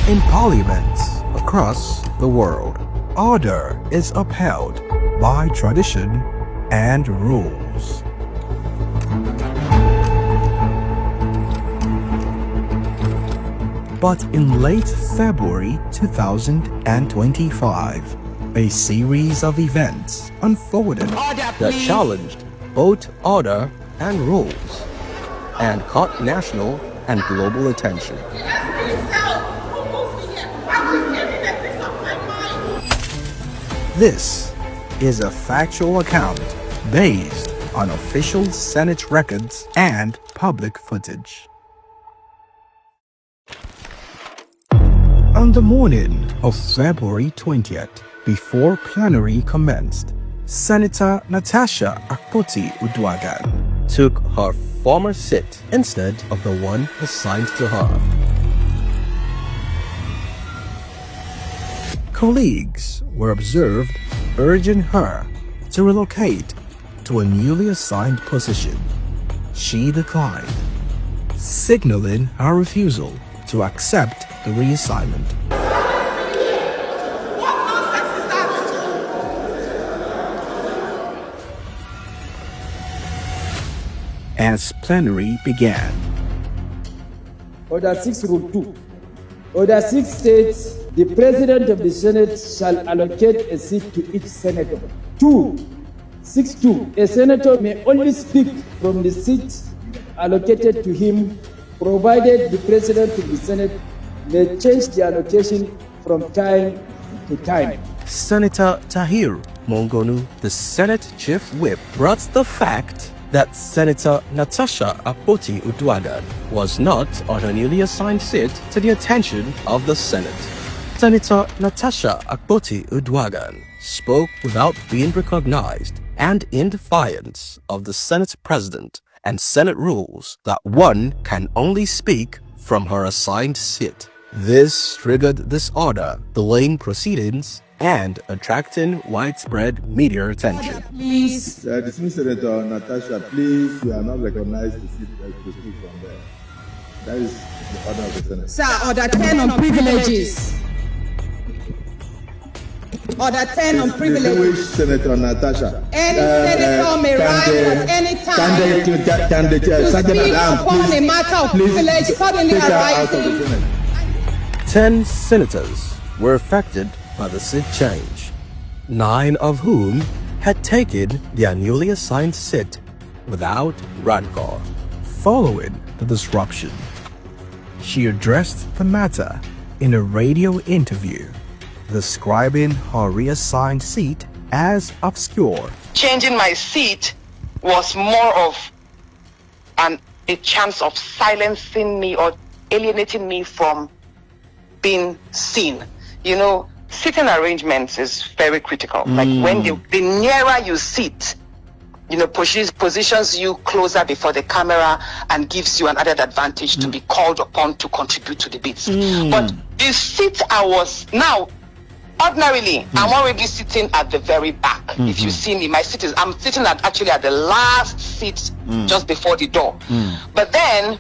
In parliaments across the world, order is upheld by tradition and rules. But in late February 2025, a series of events unfolded that challenged both order and rules and caught national and global attention. This is a factual account based on official Senate records and public footage. On the morning of February 20th, before plenary commenced, Senator Natasha Akpoti-Uduaghan took her former seat instead of the one assigned to her. Colleagues were observed urging her to relocate to a newly assigned position. She declined, signaling her refusal to accept the reassignment. What nonsense is that? As plenary began. Order 6 Rule 2. Order 6 states, the President of the Senate shall allocate a seat to each senator. 6.2. A senator may only speak from the seat allocated to him, provided the President of the Senate may change the allocation from time to time. Senator Tahir Mongonu, the Senate Chief Whip, brought the fact that Senator Natasha Akpoti-Uduaghan was not on her newly assigned seat to the attention of the Senate. Senator Natasha Akpoti-Uduaghan spoke without being recognized and in defiance of the Senate President and Senate rules that one can only speak from her assigned seat. This triggered disorder, delaying proceedings and attracting widespread media attention. Please. Dismiss Senator Natasha, please. You are not recognized to speak from there. That is the order of the Senate. Sir, order 10 on privileges. Order 10 on privileges. Distinguished Senator Natasha. Any senator may rise at any time can the to speak upon a matter of privilege suddenly arising. 10 senators were affected by the seat change, 9 of whom had taken their newly assigned seat without rancor. Following the disruption, she addressed the matter in a radio interview, describing her reassigned seat as obscure. Changing my seat was more of a chance of silencing me or alienating me from being seen. You know, sitting arrangements is very critical. Like when the nearer you sit, you know, positions you closer before the camera and gives you an added advantage to be called upon to contribute to the bits. But the seat I was now, ordinarily, I'm already sitting at the very back. If you see me, my seat is, I'm sitting actually at the last seat just before the door. But then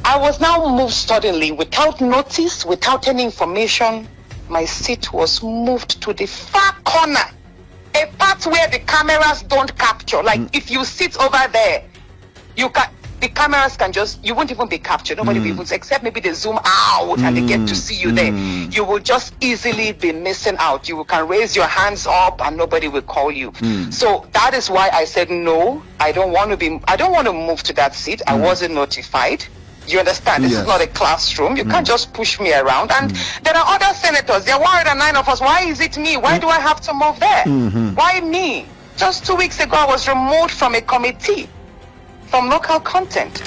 I was now moved suddenly without notice, without any information. My seat was moved to the far corner, a part where the cameras don't capture. Like if you sit over there, the cameras can you won't even be captured. Nobody will even, except maybe they zoom out and they get to see you there. You will just easily be missing out. You can raise your hands up and nobody will call you. So that is why I said no. I don't want to move to that seat. I wasn't notified. You understand? This is not a classroom. You can't just push me around. And there are other senators. There are 109 of us. Why is it me? Why do I have to move there? Why me? Just 2 weeks ago, I was removed from a committee from local content.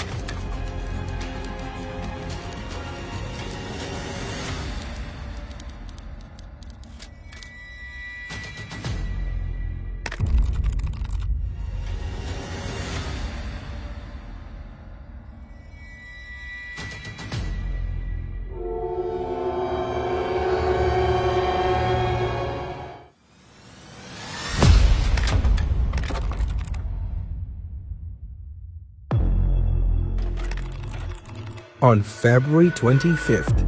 On February 25th,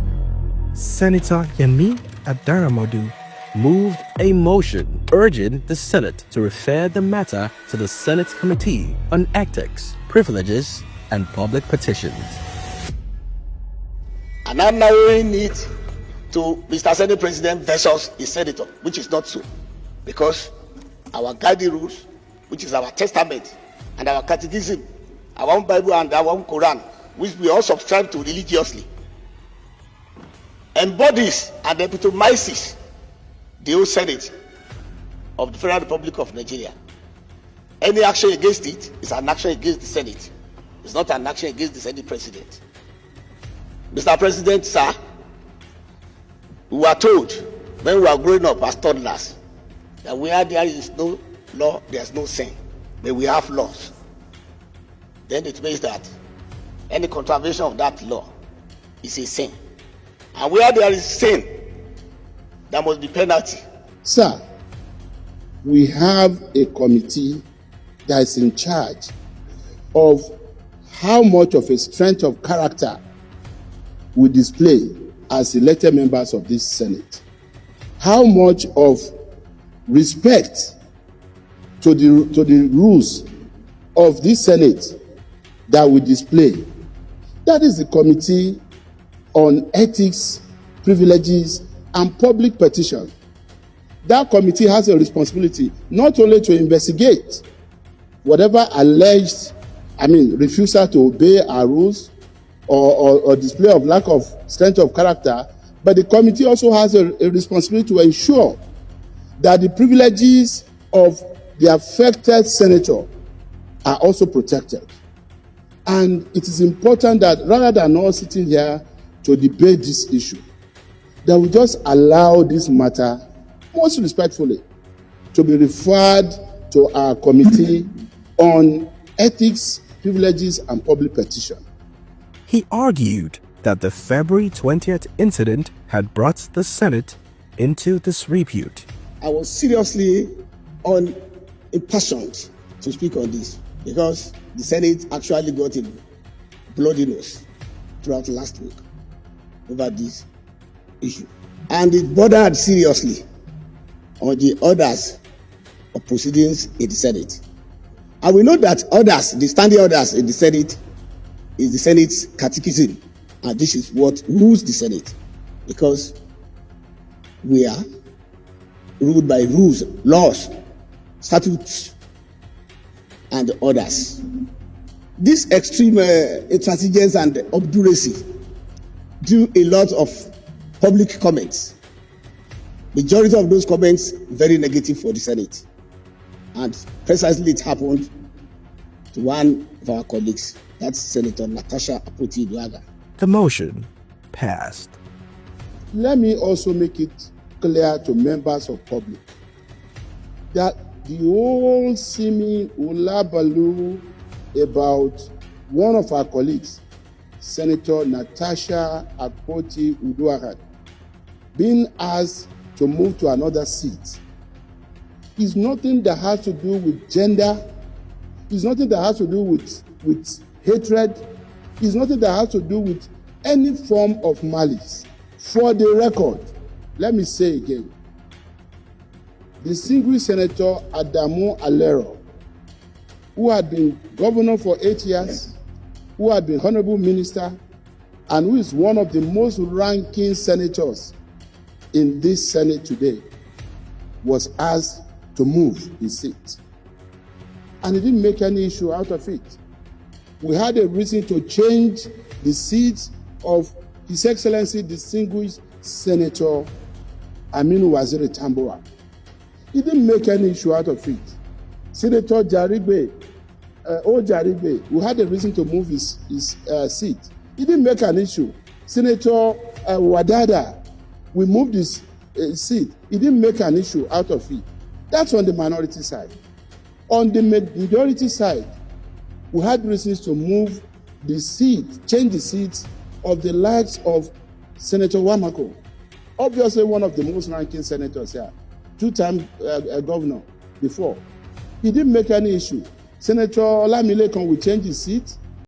Senator Yemi Adaramodu moved a motion urging the Senate to refer the matter to the Senate Committee on Ethics, Privileges, and Public Petitions. And I'm narrowing it to Mr. Senate President versus the Senator, which is not so. Because our guiding rules, which is our testament and our catechism, our own Bible and our own Quran, which we all subscribe to religiously, embodies and epitomizes the whole Senate of the Federal Republic of Nigeria. Any action against it is an action against the Senate. It's not an action against the Senate President. Mr. President, sir, we were told when we were growing up as toddlers that where there is no law, there's no sin. But we have laws. Then it means that any contravention of that law is a sin. And where there is sin, there must be penalty. Sir, we have a committee that is in charge of how much of a strength of character we display as elected members of this Senate. How much of respect to the rules of this Senate that we display. That is the Committee on Ethics, Privileges, and Public Petition. That committee has a responsibility not only to investigate whatever alleged, refusal to obey our rules or display of lack of strength of character, but the committee also has a responsibility to ensure that the privileges of the affected senator are also protected. And it is important that rather than all sitting here to debate this issue, that we just allow this matter, most respectfully, to be referred to our Committee on Ethics, Privileges, and Public Petition. He argued that the February 20th incident had brought the Senate into disrepute. I was seriously impassioned to speak on this because the Senate actually got a bloody nose throughout last week over this issue. And it bordered seriously on the orders of proceedings in the Senate. And we know that orders, the standing orders in the Senate, is the Senate's catechism. And this is what rules the Senate. Because we are ruled by rules, laws, statutes, and orders. This extreme intransigence and obduracy drew a lot of public comments. Majority of those comments very negative for the Senate. And precisely it happened to one of our colleagues, that's Senator Natasha Akpoti-Uduaghan. The motion passed. Let me also make it clear to members of public that the whole seeming ulabalu about one of our colleagues, Senator Natasha Akpoti-Uduaghan, being asked to move to another seat is nothing that has to do with gender, is nothing that has to do with hatred, is nothing that has to do with any form of malice. For the record, let me say again, distinguished Senator Adamu Alero, who had been governor for 8 years, who had been honorable minister, and who is one of the most ranking senators in this Senate today, was asked to move his seat. And he didn't make any issue out of it. We had a reason to change the seat of His Excellency Distinguished Senator Aminu Waziri Tambuwa. He didn't make any issue out of it. Senator Jarigbe, we had a reason to move his seat. He didn't make an issue. Senator Wadada, we moved his seat. He didn't make an issue out of it. That's on the minority side. On the majority side, we had reasons to move the seat, change the seats of the likes of Senator Wamako, obviously one of the most ranking senators here, two-time governor before. He didn't make any issue. Senator Olamilekan will change his seat.